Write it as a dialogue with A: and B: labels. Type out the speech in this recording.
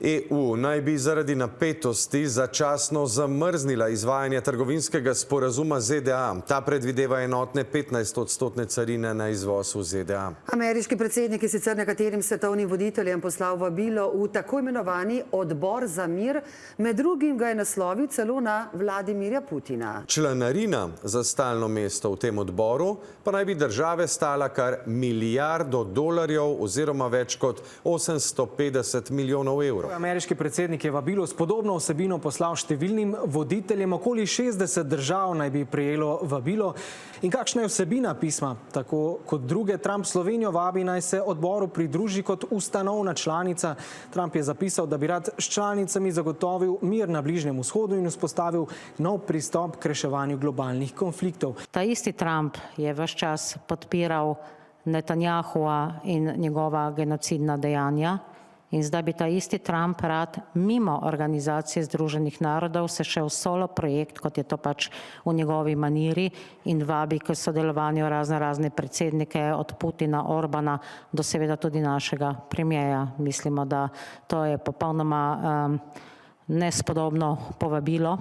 A: EU naj bi zaradi napetosti začasno zamrznila izvajanje trgovinskega sporazuma ZDA. Ta predvideva enotne 15-odstotne carine na izvoz v ZDA.
B: Ameriški predsednik je sicer nekaterim svetovnim voditeljem poslal vabilo v tako imenovani odbor za mir, med drugim ga je naslovil celo na Vladimirja Putina.
A: Članarina za stalno mesto v tem odboru pa naj bi države stala kar milijardo dolarjev oziroma več kot 850 milijonov evrov.
C: Ameriški predsednik je vabilo s podobno vsebino poslal številnim voditeljem, okoli 60 držav naj bi prejelo vabilo. In kakšna je vsebina pisma? Tako kot druge, Trump Slovenijo vabi, naj se odboru pridruži kot ustanovna članica. Trump je zapisal, da bi rad s članicami zagotovil mir na Bližnjem vzhodu in vzpostavil nov pristop k reševanju globalnih konfliktov.
D: Ta isti Trump je ves čas podpiral Netanjahua in njegova genocidna dejanja. In zdaj bi ta isti Trump rad mimo Organizacije združenih narodov se šel solo projekt, kot je to pač v njegovi maniri, in vabi k sodelovanju razne predsednike od Putina, Orbana do seveda tudi našega premijeja. Mislimo, da to je popolnoma nespodobno povabilo.